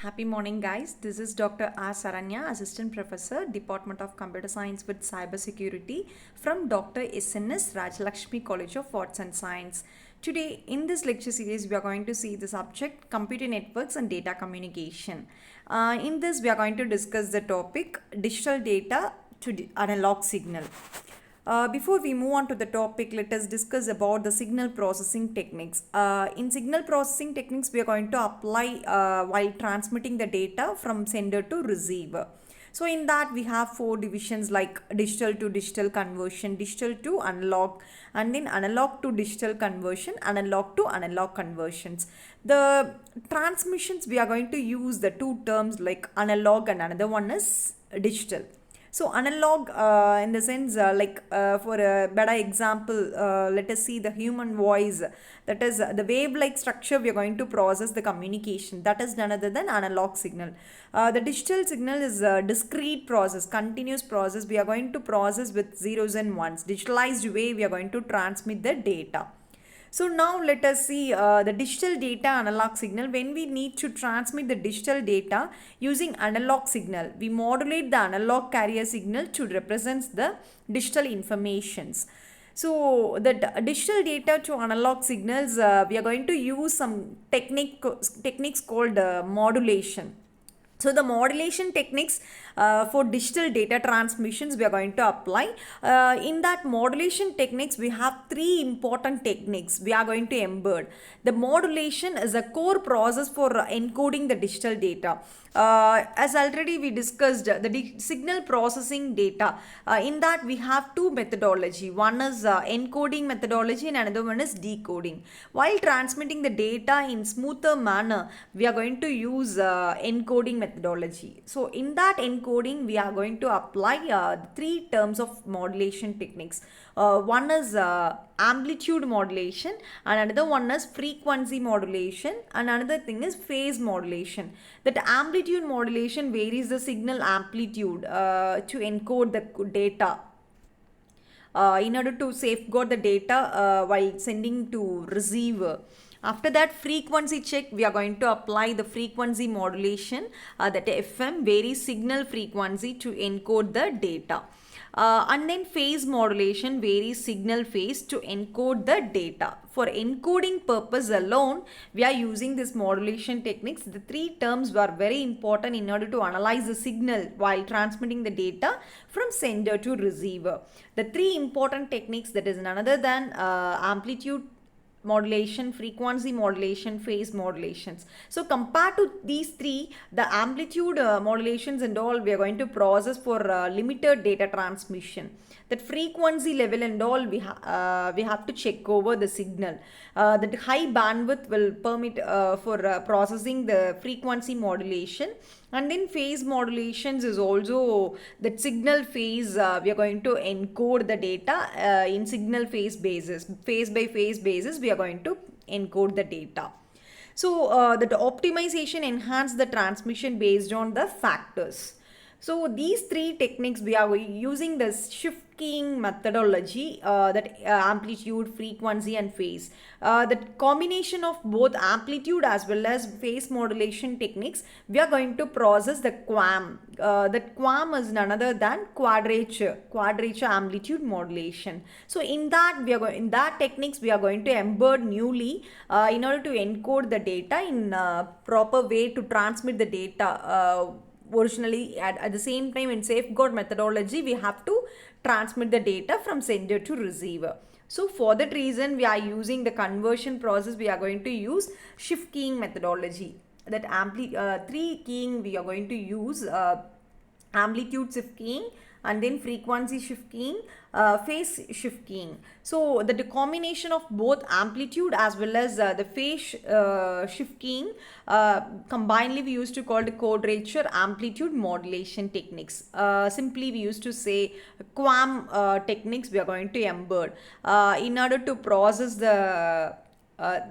Happy morning, guys. This is Dr.R.Saranya, Assistant Professor, Department of Computer Science with Cybersecurity from Dr.R.SNSRCAS College of Arts and Science. Today, in this lecture series, we are going to see the subject Computer Networks and Data Communication. In this, we are going to discuss the topic Digital Data to Analog Signal. Before we move on to the topic, let us discuss about the signal processing techniques. In signal processing techniques, we are going to apply while transmitting the data from sender to receiver. So in that we have four divisions like digital to digital conversion, digital to analog, and then analog to digital conversion, analog to analog conversions. The transmissions, we are going to use the two terms like analog and another one is digital. So analog in the sense for a better example, let us see the human voice. That is the wave-like structure we are going to process the communication. That is none other than analog signal. The digital signal is a discrete process, continuous process. We are going to process with zeros and ones. Digitalized way we are going to transmit the data. So now let us see the digital data analog signal. When we need to transmit the digital data using analog signal, we modulate the analog carrier signal to represent the digital informations. So the digital data to analog signals, we are going to use some techniques called modulation. So the modulation techniques for digital data transmissions we are going to apply. In that modulation techniques, we have three important techniques we are going to embed. The modulation is a core process for encoding the digital data. As already we discussed, the signal processing data, in that we have two methodology. One is encoding methodology and another one is decoding. While transmitting the data in smoother manner, we are going to use encoding methodology. So in that encoding, we are going to apply three terms of modulation techniques. One is amplitude modulation, and another one is frequency modulation, and another thing is phase modulation. That amplitude modulation varies the signal amplitude to encode the data in order to safeguard the data while sending to receiver. After that, frequency check, we are going to apply the frequency modulation, that FM varies signal frequency to encode the data. And then phase modulation varies signal phase to encode the data. For encoding purpose alone, we are using this modulation techniques. The three terms were very important in order to analyze the signal while transmitting the data from sender to receiver. The three important techniques, that is none other than amplitude modulation, frequency modulation, phase modulations. So compared to these three, the amplitude modulations and all we are going to process for limited data transmission. That frequency level and all we have to check over the signal. That high bandwidth will permit for processing the frequency modulation. And then phase modulations is also that signal phase we are going to encode the data in signal phase basis. Phase by phase basis we are going to encode the data. So that optimization enhance the transmission based on the factors. So these three techniques we are using the shift keying methodology, that amplitude, frequency and phase. The combination of both amplitude as well as phase modulation techniques, we are going to process the QAM. That QAM is none other than quadrature amplitude modulation. So in that techniques we are going to embed newly in order to encode the data in proper way to transmit the data. Originally at the same time in safeguard methodology we have to transmit the data from sender to receiver. So for that reason we are using the conversion process, we are going to use shift keying methodology. That three keying we are going to use amplitude shift keying, and then frequency shift keying, phase shift keying. So the combination of both amplitude as well as the phase shift keying combinedly we used to call the quadrature amplitude modulation techniques. Simply we used to say QAM techniques we are going to embed in order to process the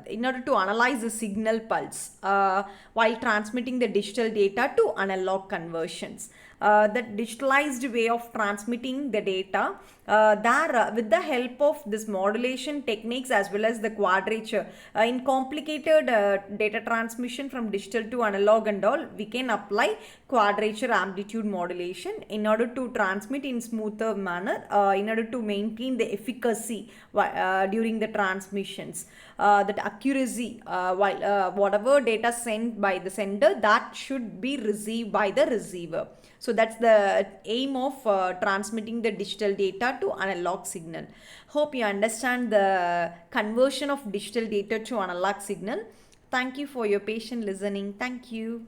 in order to analyze the signal pulse while transmitting the digital data to analog conversions. That digitalized way of transmitting the data with the help of this modulation techniques as well as the quadrature in complicated data transmission from digital to analog and all, we can apply quadrature amplitude modulation in order to transmit in smoother manner, in order to maintain the efficacy during the transmissions. That accuracy, while whatever data sent by the sender, that should be received by the receiver. So that's the aim of transmitting the digital data to analog signal. Hope you understand the conversion of digital data to analog signal. Thank you for your patient listening. Thank you.